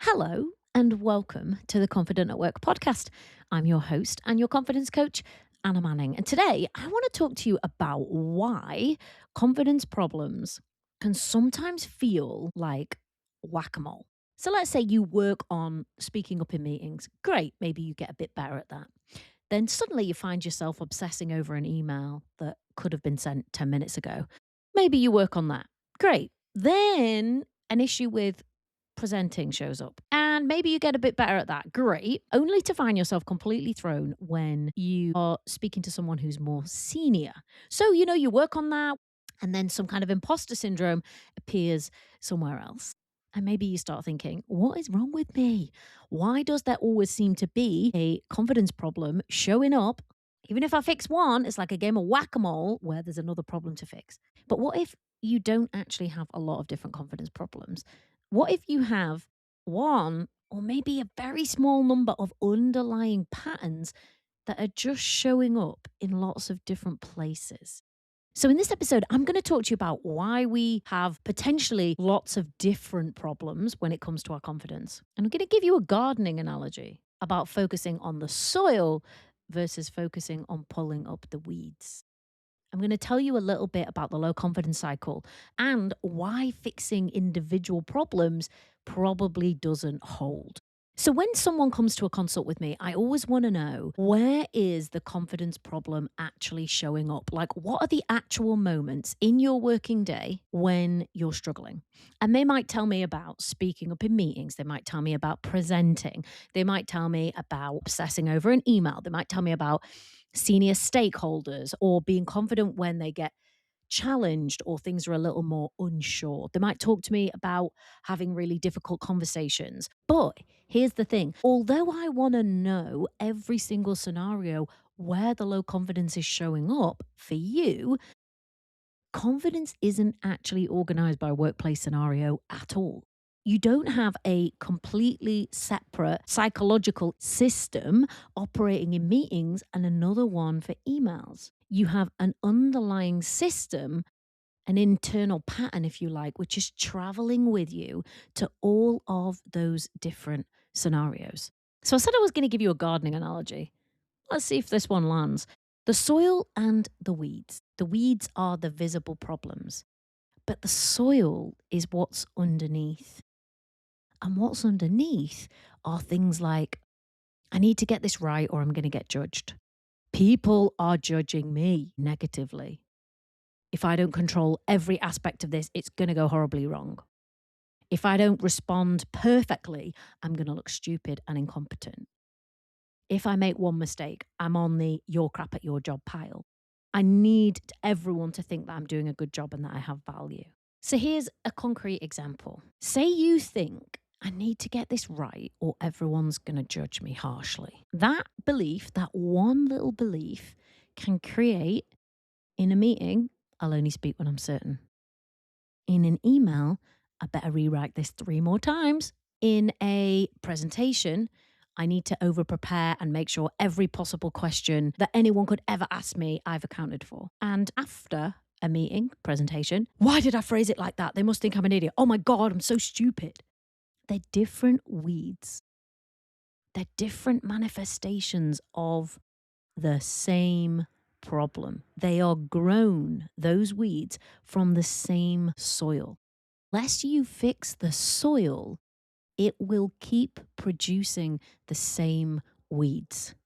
Hello and welcome to the Confident at Work podcast. I'm your host and your confidence coach, Anna Manning. And today I want to talk to you about why confidence problems can sometimes feel like whack a mole. So let's say you work on speaking up in meetings. Great, maybe you get a bit better at that. Then suddenly you find yourself obsessing over an email that could have been sent 10 minutes ago. Maybe you work on that. Great. Then an issue with presenting shows up. And maybe you get a bit better at that. Great. Only to find yourself completely thrown when you are speaking to someone who's more senior. So, you work on that, and then some kind of imposter syndrome appears somewhere else. And maybe you start thinking, what is wrong with me? Why does there always seem to be a confidence problem showing up? Even if I fix one, it's like a game of whack a mole where there's another problem to fix. But what if you don't actually have a lot of different confidence problems? What if you have one or maybe a very small number of underlying patterns that are just showing up in lots of different places? So, in this episode, I'm going to talk to you about why we have potentially lots of different problems when it comes to our confidence. And I'm going to give you a gardening analogy about focusing on the soil versus focusing on pulling up the weeds. I'm going to tell you a little bit about the low confidence cycle and why fixing individual problems probably doesn't hold. So, when someone comes to a consult with me, I always want to know, where is the confidence problem actually showing up? Like, what are the actual moments in your working day when you're struggling? And they might tell me about speaking up in meetings. They might tell me about presenting. They might tell me about obsessing over an email. They might tell me about senior stakeholders or being confident when they get challenged or things are a little more unsure. They might talk to me about having really difficult conversations. But here's the thing, although I want to know every single scenario where the low confidence is showing up for you, confidence isn't actually organized by a workplace scenario at all. You don't have a completely separate psychological system operating in meetings and another one for emails. You have an underlying system, an internal pattern, if you like, which is traveling with you to all of those different scenarios. So I said I was going to give you a gardening analogy. Let's see if this one lands. The soil and the weeds. The weeds are the visible problems, but the soil is what's underneath. And what's underneath are things like, I need to get this right or I'm going to get judged. People are judging me negatively. If I don't control every aspect of this, it's going to go horribly wrong. If I don't respond perfectly, I'm going to look stupid and incompetent. If I make one mistake, I'm on the you're crap at your job pile. I need everyone to think that I'm doing a good job and that I have value. So here's a concrete example. Say you think, I need to get this right or everyone's going to judge me harshly. That belief, that one little belief, can create in a meeting, I'll only speak when I'm certain. In an email, I better rewrite this 3 more times. In a presentation, I need to over prepare and make sure every possible question that anyone could ever ask me, I've accounted for. And after a meeting, presentation, why did I phrase it like that? They must think I'm an idiot. Oh my God, I'm so stupid. They're different weeds. They're different manifestations of the same problem. They are grown, those weeds, from the same soil. Unless you fix the soil, it will keep producing the same weeds.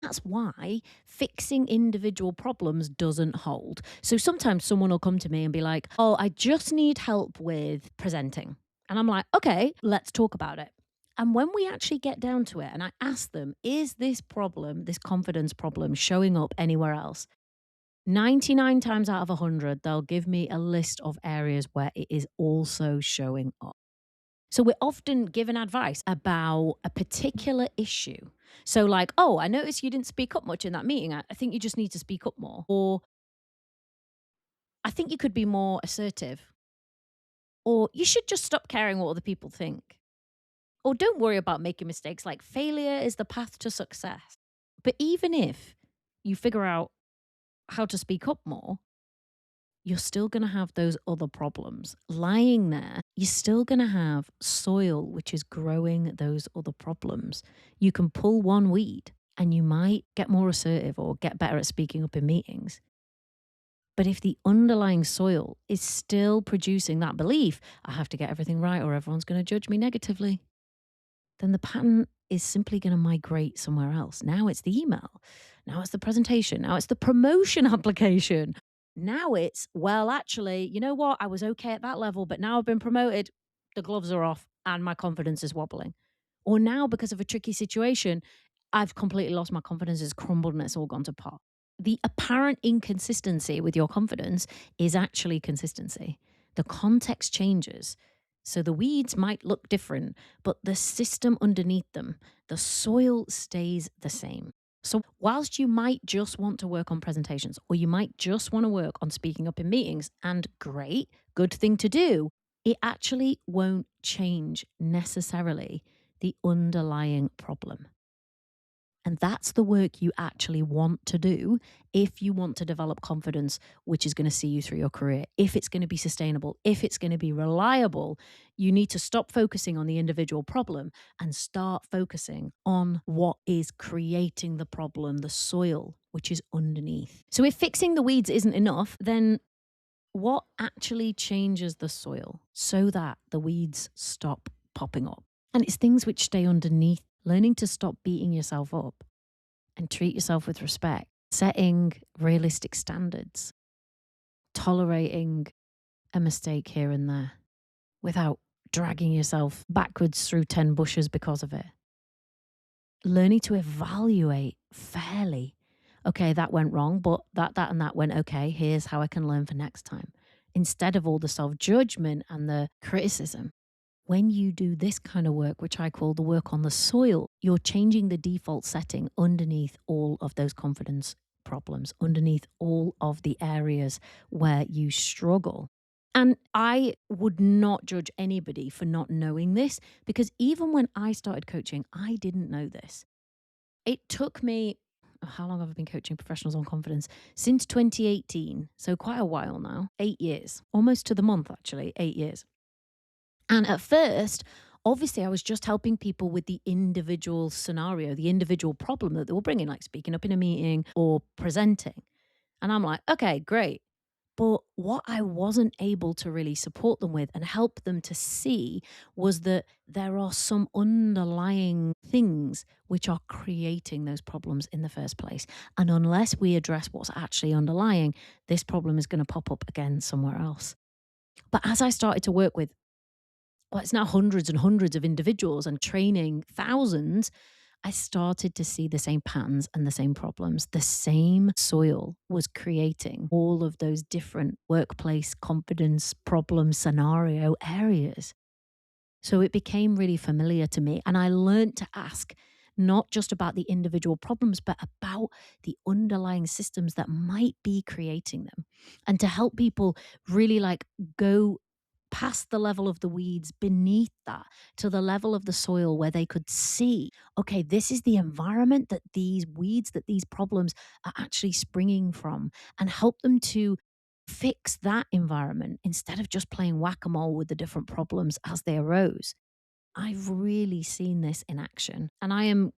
That's why fixing individual problems doesn't hold. So sometimes someone will come to me and be like, oh, I just need help with presenting. And I'm like, okay, let's talk about it. And when we actually get down to it and I ask them, is this problem, this confidence problem, showing up anywhere else? 99 times out of 100, they'll give me a list of areas where it is also showing up. So we're often given advice about a particular issue. So like, oh, I noticed you didn't speak up much in that meeting. I think you just need to speak up more. Or I think you could be more assertive. Or you should just stop caring what other people think. Or don't worry about making mistakes. Like failure is the path to success. But even if you figure out how to speak up more, you're still going to have those other problems lying there. You're still going to have soil which is growing those other problems. You can pull one weed and you might get more assertive or get better at speaking up in meetings. But if the underlying soil is still producing that belief, I have to get everything right or everyone's going to judge me negatively, then the pattern is simply going to migrate somewhere else. Now it's the email. Now it's the presentation. Now it's the promotion application. Now it's, well, actually, you know what? I was okay at that level, but now I've been promoted. The gloves are off and my confidence is wobbling. Or now, because of a tricky situation, I've completely lost my confidence, it's crumbled and it's all gone to pot. The apparent inconsistency with your confidence is actually consistency. The context changes. So the weeds might look different, but the system underneath them, the soil stays the same. So, whilst you might just want to work on presentations or you might just want to work on speaking up in meetings, and great, good thing to do, it actually won't change necessarily the underlying problem. And that's the work you actually want to do if you want to develop confidence, which is going to see you through your career. If it's going to be sustainable, if it's going to be reliable, you need to stop focusing on the individual problem and start focusing on what is creating the problem, the soil, which is underneath. So if fixing the weeds isn't enough, then what actually changes the soil so that the weeds stop popping up? And it's things which stay underneath. Learning to stop beating yourself up and treat yourself with respect, setting realistic standards, tolerating a mistake here and there without dragging yourself backwards through 10 bushes because of it. Learning to evaluate fairly. Okay, that went wrong, but and that went okay. Here's how I can learn for next time. Instead of all the self-judgment and the criticism. When you do this kind of work, which I call the work on the soil, you're changing the default setting underneath all of those confidence problems, underneath all of the areas where you struggle. And I would not judge anybody for not knowing this, because even when I started coaching, I didn't know this. It took me, how long have I been coaching professionals on confidence? Since 2018. So quite a while now, 8 years, almost to the month, actually, 8 years. And at first, obviously, I was just helping people with the individual scenario, the individual problem that they were bringing, like speaking up in a meeting or presenting. And I'm like, okay, great. But what I wasn't able to really support them with and help them to see was that there are some underlying things which are creating those problems in the first place. And unless we address what's actually underlying, this problem is going to pop up again somewhere else. But as I started to work with, well, it's now hundreds and hundreds of individuals and training thousands, I started to see the same patterns and the same problems. The same soil was creating all of those different workplace confidence problem scenario areas. So it became really familiar to me. And I learned to ask not just about the individual problems, but about the underlying systems that might be creating them. And to help people really like go past the level of the weeds beneath that to the level of the soil where they could see, okay, this is the environment that these weeds, that these problems are actually springing from, and help them to fix that environment instead of just playing whack-a-mole with the different problems as they arose. I've really seen this in action, and I am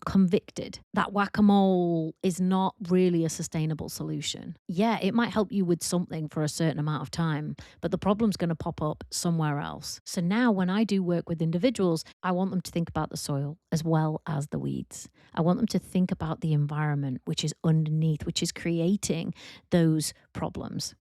convicted that whack-a-mole is not really a sustainable solution. Yeah, it might help you with something for a certain amount of time, but the problem's going to pop up somewhere else. So now when I do work with individuals, I want them to think about the soil as well as the weeds. I want them to think about the environment which is underneath, which is creating those problems,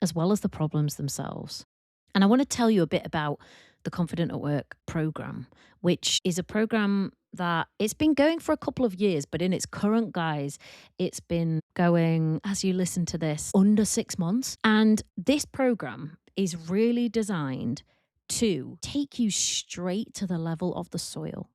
as well as the problems themselves. And I want to tell you a bit about the Confident at Work program, which is a program that it's been going for a couple of years, but in its current guise, it's been going, as you listen to this, under 6 months. And this program is really designed to take you straight to the level of the soil,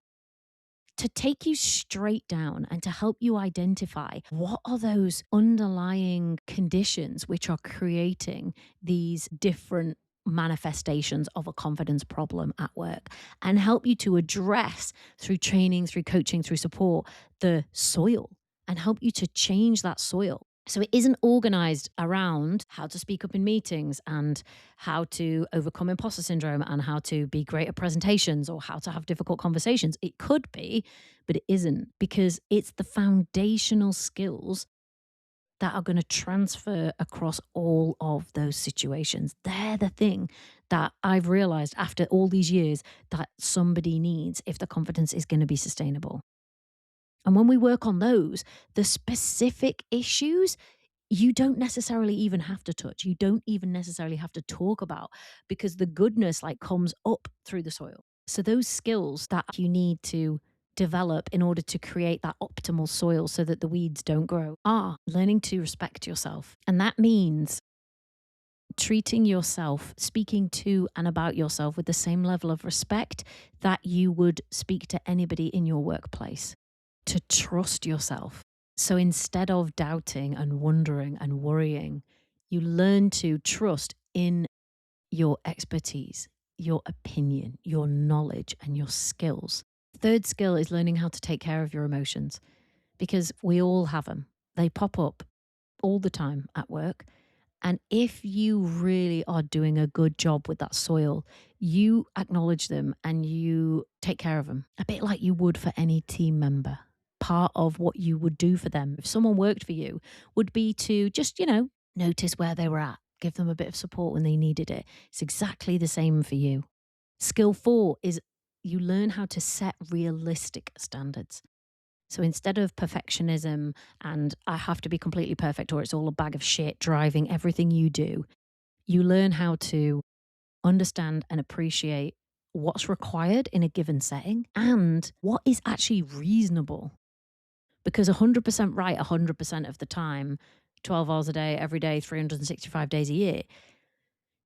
to take you straight down and to help you identify what are those underlying conditions which are creating these different manifestations of a confidence problem at work, and help you to address through training, through coaching, through support, the soil, and help you to change that soil So it isn't organized around how to speak up in meetings and how to overcome imposter syndrome and how to be great at presentations or how to have difficult conversations. It could be, but it isn't, because it's the foundational skills that are going to transfer across all of those situations. They're the thing that I've realized after all these years that somebody needs if the confidence is going to be sustainable. And when we work on those, the specific issues, you don't necessarily even have to touch. You don't even necessarily have to talk about, because the goodness like comes up through the soil. So those skills that you need to develop in order to create that optimal soil so that the weeds don't grow are learning to respect yourself. And that means treating yourself, speaking to and about yourself with the same level of respect that you would speak to anybody in your workplace. To trust yourself. So instead of doubting and wondering and worrying, you learn to trust in your expertise, your opinion, your knowledge, and your skills. Third skill is learning how to take care of your emotions, because we all have them. They pop up all the time at work. And if you really are doing a good job with that soil, you acknowledge them and you take care of them, a bit like you would for any team member. Part of what you would do for them, if someone worked for you, would be to just, notice where they were at, give them a bit of support when they needed it. It's exactly the same for you. Skill 4 is you learn how to set realistic standards. So instead of perfectionism and I have to be completely perfect or it's all a bag of shit driving everything you do, you learn how to understand and appreciate what's required in a given setting and what is actually reasonable. Because 100% right 100% of the time, 12 hours a day, every day, 365 days a year,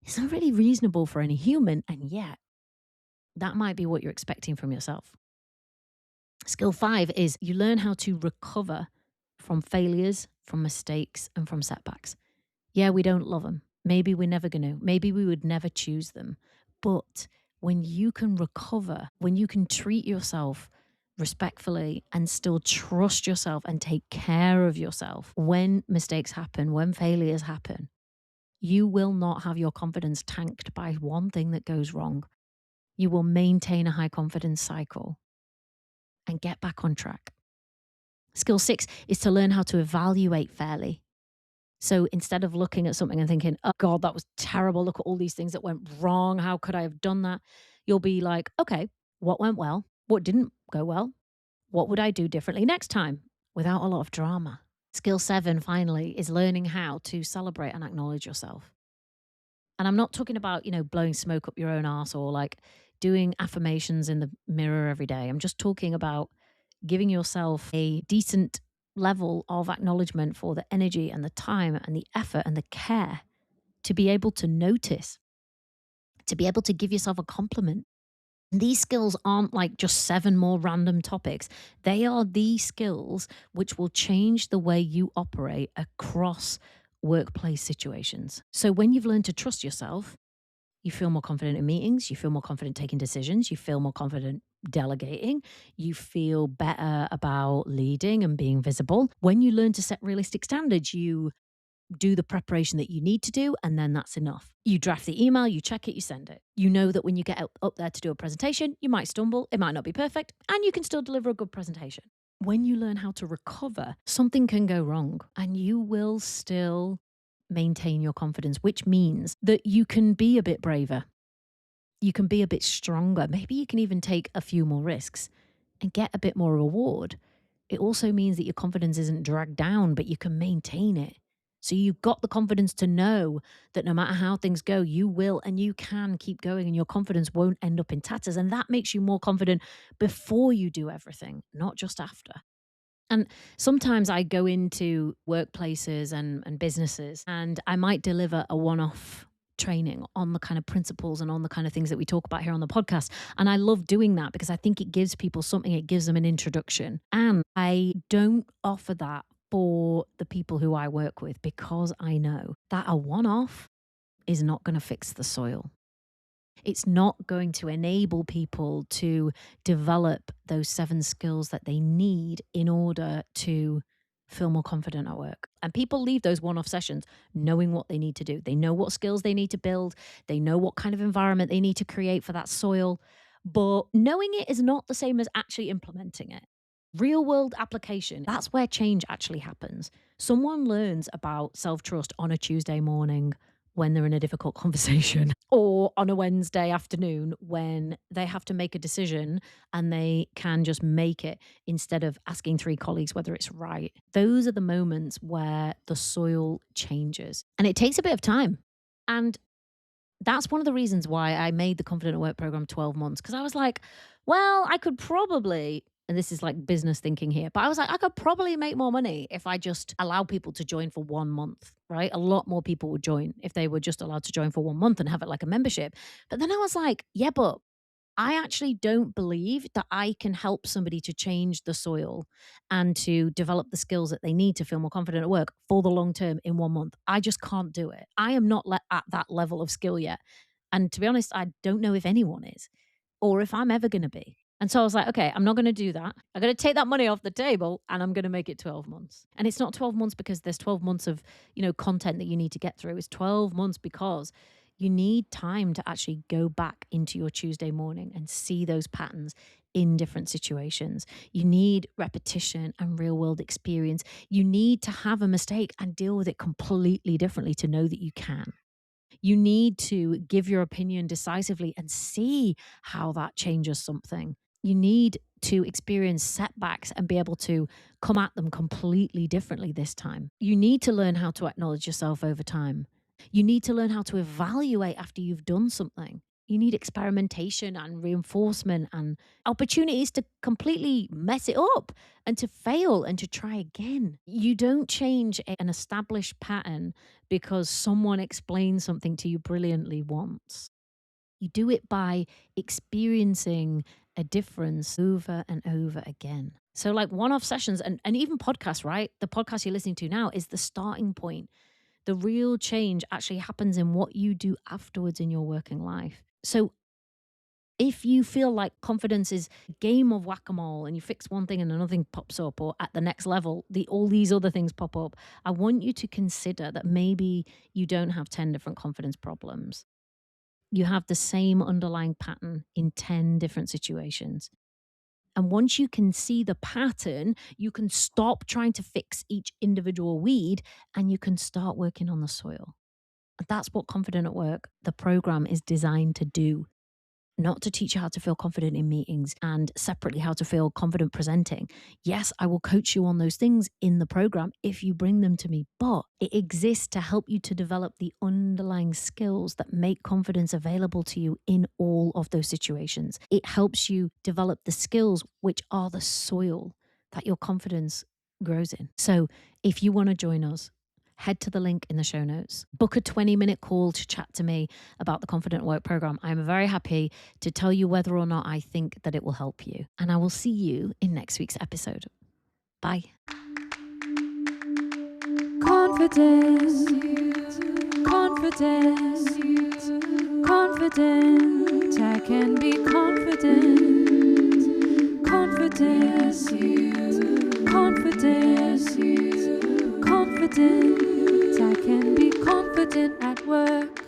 it's not really reasonable for any human. And yet, that might be what you're expecting from yourself. Skill 5 is you learn how to recover from failures, from mistakes, and from setbacks. Yeah, we don't love them. Maybe we're never going to. Maybe we would never choose them. But when you can recover, when you can treat yourself respectfully and still trust yourself and take care of yourself when mistakes happen, when failures happen, you will not have your confidence tanked by one thing that goes wrong. You will maintain a high confidence cycle and get back on track. Skill 6 is to learn how to evaluate fairly. So instead of looking at something and thinking, oh God, that was terrible. Look at all these things that went wrong. How could I have done that? You'll be like, okay, what went well? What didn't go well? What would I do differently next time without a lot of drama? Skill 7, finally, is learning how to celebrate and acknowledge yourself. And I'm not talking about, blowing smoke up your own arse or like doing affirmations in the mirror every day. I'm just talking about giving yourself a decent level of acknowledgement for the energy and the time and the effort and the care to be able to notice, to be able to give yourself a compliment. And these skills aren't like just 7 more random topics. They are the skills which will change the way you operate across workplace situations. So when you've learned to trust yourself, you feel more confident in meetings, you feel more confident taking decisions, you feel more confident delegating, you feel better about leading and being visible. When you learn to set realistic standards, you do the preparation that you need to do, and then that's enough. You draft the email, you check it, you send it. You know that when you get up there to do a presentation, you might stumble, it might not be perfect, and you can still deliver a good presentation. When you learn how to recover, something can go wrong, and you will still maintain your confidence, which means that you can be a bit braver. You can be a bit stronger. Maybe you can even take a few more risks and get a bit more reward. It also means that your confidence isn't dragged down, but you can maintain it. So you've got the confidence to know that no matter how things go, you will and you can keep going and your confidence won't end up in tatters. And that makes you more confident before you do everything, not just after. And sometimes I go into workplaces and businesses and I might deliver a one off training on the kind of principles and on the kind of things that we talk about here on the podcast. And I love doing that because I think it gives people something, it gives them an introduction. And I don't offer that for the people who I work with because I know that a one off is not going to fix the soil. It's not going to enable people to develop those 7 skills that they need in order to feel more confident at work. And people leave those one-off sessions knowing what they need to do. They know what skills they need to build. They know what kind of environment they need to create for that soil. But knowing it is not the same as actually implementing it. Real world application, that's where change actually happens. Someone learns about self trust on a Tuesday morning when they're in a difficult conversation, or on a Wednesday afternoon when they have to make a decision and they can just make it instead of asking three colleagues whether it's right. Those are the moments where the soil changes, and it takes a bit of time. And that's one of the reasons why I made the Confident at Work program 12 months, because I was like, well, I could probably, and this is like business thinking here, but I was like, I could probably make more money if I just allow people to join for 1 month, right? A lot more people would join if they were just allowed to join for 1 month and have it like a membership. But then I was like, yeah, but I actually don't believe that I can help somebody to change the soil and to develop the skills that they need to feel more confident at work for the long term in 1 month. I just can't do it. I am not at that level of skill yet. And to be honest, I don't know if anyone is or if I'm ever going to be. And so I was like, okay, I'm not going to do that. I'm going to take that money off the table and I'm going to make it 12 months. And it's not 12 months because there's 12 months of, content that you need to get through. It's 12 months because you need time to actually go back into your Tuesday morning and see those patterns in different situations. You need repetition and real world experience. You need to have a mistake and deal with it completely differently to know that you can. You need to give your opinion decisively and see how that changes something. You need to experience setbacks and be able to come at them completely differently this time. You need to learn how to acknowledge yourself over time. You need to learn how to evaluate after you've done something. You need experimentation and reinforcement and opportunities to completely mess it up and to fail and to try again. You don't change an established pattern because someone explains something to you brilliantly once. You do it by experiencing a difference over and over again. So, like one off sessions and even podcasts, right? The podcast you're listening to now is the starting point. The real change actually happens in what you do afterwards in your working life. So, if you feel like confidence is a game of whack-a-mole and you fix one thing and another thing pops up, or at the next level, all these other things pop up, I want you to consider that maybe you don't have 10 different confidence problems. You have the same underlying pattern in 10 different situations. And once you can see the pattern, you can stop trying to fix each individual weed and you can start working on the soil. And that's what Confident at Work, the program, is designed to do. Not to teach you how to feel confident in meetings and separately how to feel confident presenting. Yes, I will coach you on those things in the program if you bring them to me, but it exists to help you to develop the underlying skills that make confidence available to you in all of those situations. It helps you develop the skills which are the soil that your confidence grows in. So if you want to join us, head to the link in the show notes. Book a 20-minute call to chat to me about the Confident Work program. I'm very happy to tell you whether or not I think that it will help you. And I will see you in next week's episode. Bye. Confidence, confidence, confident. I can be confident. Confidence, confidence, confident. I can be confident at work.